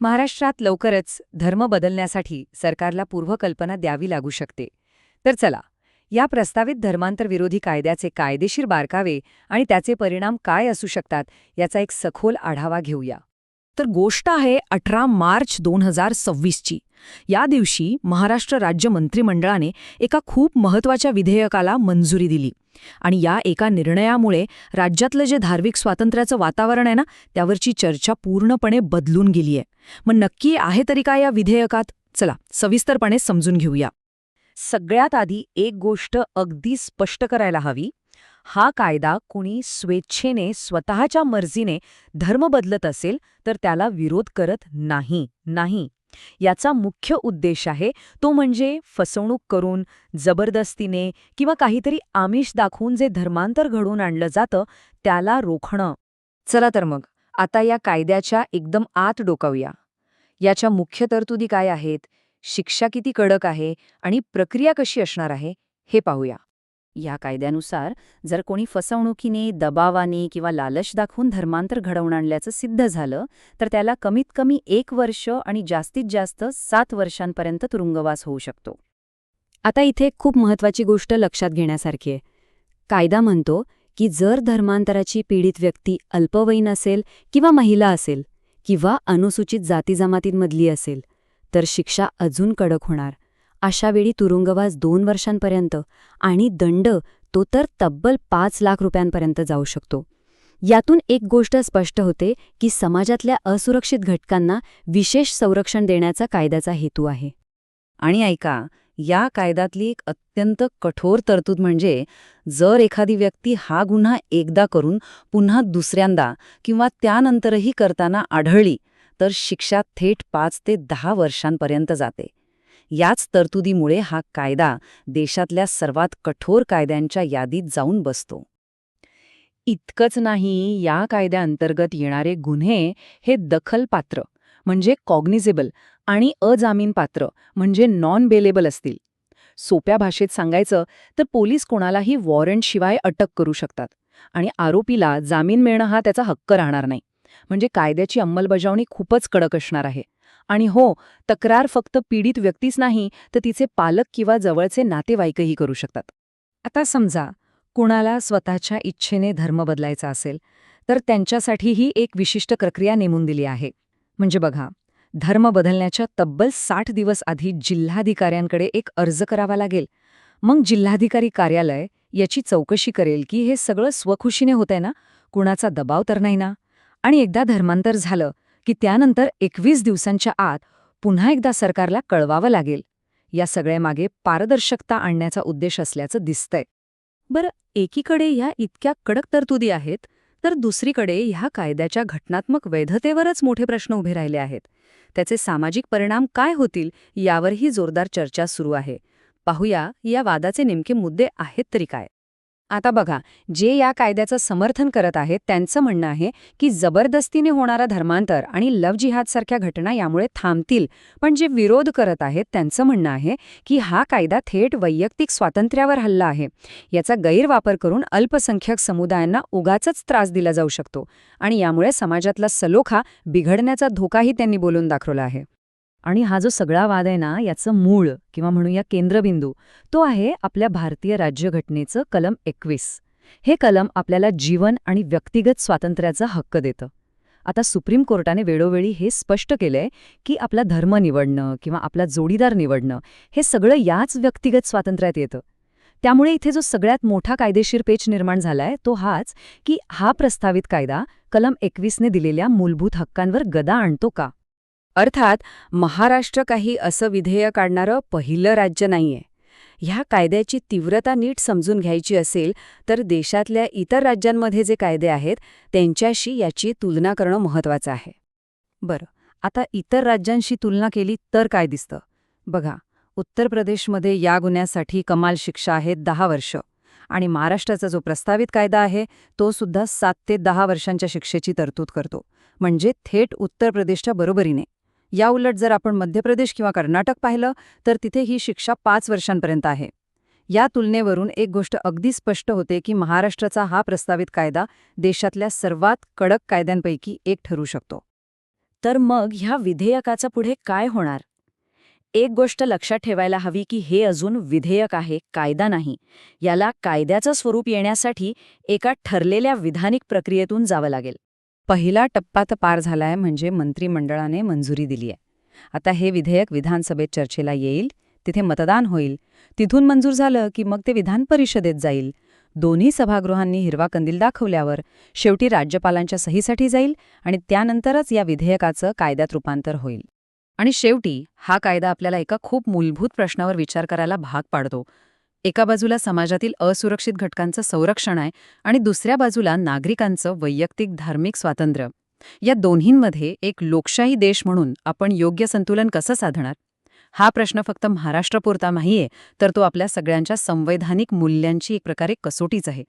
महाराष्ट्रात लवकरच धर्म बदलण्यासाठी सरकारला पूर्वकल्पना द्यावी लागू शकते. तर चला, या प्रस्तावित धर्मांतर विरोधी कायद्याचे कायदेशीर बारकावे आणि त्याचे परिणाम काय असू शकतात याचा एक सखोल आढावा घेऊया. तर गोष्ट आहे 18 मार्च 2026ची. या दिवशी महाराष्ट्र राज्य मंत्रिमंडळाने एका खूप महत्त्वाच्या विधेयकाला मंजुरी दिली. आणि या एका निर्णयामुळे राज्यातलं जे धार्मिक स्वातंत्र्याचं वातावरण आहे ना, त्यावरची चर्चा पूर्णपणे बदलून गेली आहे. मग नक्की आहे तरी काय या विधेयकात? चला सविस्तरपणे समजून घेऊया. सगळ्यात आधी एक गोष्ट अगदी स्पष्ट करायला हवी. हा कायदा कुणी स्वेच्छेने स्वतःच्या मर्जीने धर्म बदलत असेल तर त्याला विरोध करत नाही. याचा मुख्य उद्देश आहे तो म्हणजे फसवणूक करून, जबरदस्तीने किंवा काहीतरी आमिष दाखवून जे धर्मांतर घडवून आणलं जातं त्याला रोखणं. चला तर मग आता या कायद्याच्या एकदम आत डोकावूया. याच्या मुख्य तरतुदी काय आहेत, शिक्षा किती कडक आहे आणि प्रक्रिया कशी असणार आहे हे पाहूया. या कायद्यानुसार जर कोणी फसवणुकीने, दबावाने किंवा लालच दाखवून धर्मांतर घडवून आणल्याचं सिद्ध झालं तर त्याला कमीत कमी 1 वर्ष आणि जास्तीत जास्त 7 वर्षांपर्यंत तुरुंगवास होऊ शकतो. आता इथे खूप महत्त्वाची गोष्ट लक्षात घेण्यासारखी आहे. कायदा म्हणतो की जर धर्मांतराची पीडित व्यक्ती अल्पवयीन असेल किंवा महिला असेल किंवा अनुसूचित जाती-जमातींमधली असेल तर शिक्षा अजून कडक होणार. अशावेळी तुरुंगवास 2 वर्षांपर्यंत आणि दंड तो तर तब्बल 5 लाख रुपयांपर्यंत जाऊ शकतो. यातून एक गोष्ट स्पष्ट होते की समाजातल्या असुरक्षित घटकांना विशेष संरक्षण देण्याचा कायद्याचा हेतू आहे. आणि ऐका, या कायद्यातली एक अत्यंत कठोर तरतूद म्हणजे जर एखादी व्यक्ती हा गुन्हा एकदा करून पुन्हा दुसऱ्यांदा किंवा त्यानंतरही करताना आढळली तर शिक्षा थेट 5 ते 10 वर्षांपर्यंत जाते. याच तरतुदीमुळे हा कायदा देशातल्या सर्वात कठोर कायद्यांच्या यादीत जाऊन बसतो. इतकंच नाही, या कायद्याअंतर्गत येणारे गुन्हे हे दखलपात्र म्हणजे कॉग्निझेबल आणि अजामीनपात्र म्हणजे नॉन बेलेबल असतील. सोप्या भाषेत सांगायचं तर पोलीस कोणालाही वॉरंटशिवाय अटक करू शकतात आणि आरोपीला जामीन मिळणं हा त्याचा हक्क राहणार नाही. म्हणजे कायद्याची अंमलबजावणी खूपच कडक असणार आहे. आणि हो, तक्रार फक्त पीडित व्यक्तीच नाही तर तिचे पालक किंवा जवळचे नातेवाईकही करू शकतात. आता समजा कुणाला स्वतःच्या इच्छेने धर्म बदलायचा असेल तर त्यांच्यासाठीही एक विशिष्ट प्रक्रिया नेमून दिली आहे. म्हणजे बघा, धर्म बदलण्याच्या तब्बल 60 दिवस आधी जिल्हाधिकाऱ्यांकडे एक अर्ज करावा लागेल. मग जिल्हाधिकारी कार्यालय याची चौकशी करेल की हे सगळं स्वखुशीने होतंय ना, कुणाचा दबाव तर नाही ना. आणि एकदा धर्मांतर झालं की त्यानंतर 21 दिवसांच्या आत पुन्हा एकदा सरकारला कळवावं लागेल. या सगळ्यामागे पारदर्शकता आणण्याचा उद्देश असल्याचं दिसतंय. बरं, एकीकडे ह्या इतक्या कडक तरतुदी आहेत तर दुसरीकडे ह्या कायद्याच्या घटनात्मक वैधतेवरच मोठे प्रश्न उभे राहिले आहेत. त्याचे सामाजिक परिणाम काय होतील यावरही जोरदार चर्चा सुरू आहे. पाहूया या वादाचे नेमके मुद्दे आहेत तरी काय. आता बघा, जे या कायद्याचं समर्थन करत आहेत त्यांचं म्हणणं आहे की जबरदस्तीने होणारा धर्मांतर आणि लव्ह जिहादसारख्या घटना यामुळे थांबतील. पण जे विरोध करत आहेत त्यांचं म्हणणं आहे की हा कायदा थेट वैयक्तिक स्वातंत्र्यावर हल्ला आहे. याचा गैरवापर करून अल्पसंख्याक समुदायांना उगाचच त्रास दिला जाऊ शकतो आणि यामुळे समाजातला सलोखा बिघडण्याचा धोकाही त्यांनी बोलून दाखवला आहे. आणि हा जो सगळा वाद आहे ना, याचं मूळ किंवा म्हणूया केंद्रबिंदू तो आहे आपल्या भारतीय राज्यघटनेचं कलम 21. हे कलम आपल्याला जीवन आणि व्यक्तिगत स्वातंत्र्याचा हक्क देतं. आता सुप्रीम कोर्टाने वेळोवेळी हे स्पष्ट केलंय की आपला धर्म निवडणं किंवा आपला जोडीदार निवडणं हे सगळं याच व्यक्तिगत स्वातंत्र्यात येतं. त्यामुळे इथे जो सगळ्यात मोठा कायदेशीर पेच निर्माण झालाय तो हाच की हा प्रस्तावित कायदा कलम 21ने दिलेल्या मूलभूत हक्कांवर गदा आणतो का. अर्थात महाराष्ट्र काही असं विधेयक काढणारं पहिलं राज्य नाहीये. ह्या कायद्याची तीव्रता नीट समजून घ्यायची असेल तर देशातल्या इतर राज्यांमध्ये जे कायदे आहेत त्यांच्याशी याची तुलना करणं महत्त्वाचं आहे. बरं, आता इतर राज्यांशी तुलना केली तर काय दिसतं? बघा, उत्तर प्रदेशमध्ये या गुन्ह्यासाठी कमाल शिक्षा आहे 10 वर्ष आणि महाराष्ट्राचा जो प्रस्तावित कायदा आहे तो सुद्धा 7 ते 10 वर्षांच्या शिक्षेची तरतूद करतो. म्हणजे थेट उत्तर प्रदेशच्या बरोबरीने. या उलट जर आपण मध्य प्रदेश किंवा कर्नाटक पाहिलं तर तिथे ही शिक्षा 5 वर्षांपर्यंत आहे. या तुलनेवरून एक गोष्ट अगदी स्पष्ट होते की महाराष्ट्राचा हा प्रस्तावित कायदा देशातल्या सर्वात कडक कायद्यांपैकी एक ठरू शकतो. तर मग ह्या विधेयकाचं पुढे काय होणार? एक गोष्ट लक्षात ठेवायला हवी की हे अजून विधेयक आहे, कायदा नाही. याला कायद्याचं स्वरूप येण्यासाठी एका ठरलेल्या विधानिक प्रक्रियेतून जावं लागेल. पहिला टप्पा तर पार झालाय, म्हणजे मंत्रिमंडळाने मंजुरी दिली आहे. आता हे विधेयक विधानसभेत चर्चेला येईल, तिथे मतदान होईल. तिथून मंजूर झालं की मग ते विधान परिषदेत जाईल. दोन्ही सभागृहांनी हिरवा कंदील दाखवल्यावर शेवटी राज्यपालांच्या सहीसाठी जाईल आणि त्यानंतरच या विधेयकाचं कायद्यात रूपांतर होईल. आणि शेवटी हा कायदा आपल्याला एका खूप मूलभूत प्रश्नावर विचार करायला भाग पाडतो. एका बाजूला समाजातील असुरक्षित घटकांचं संरक्षण आहे आणि दुसऱ्या बाजूला नागरिकांचं वैयक्तिक धार्मिक स्वातंत्र्य. या दोन्हींमध्ये एक लोकशाही देश म्हणून आपण योग्य संतुलन कसं साधणार? हा प्रश्न फक्त महाराष्ट्रापुरता नाहीये, तर तो आपल्या सगळ्यांच्या संवैधानिक मूल्यांची एक प्रकारे कसोटीच आहे.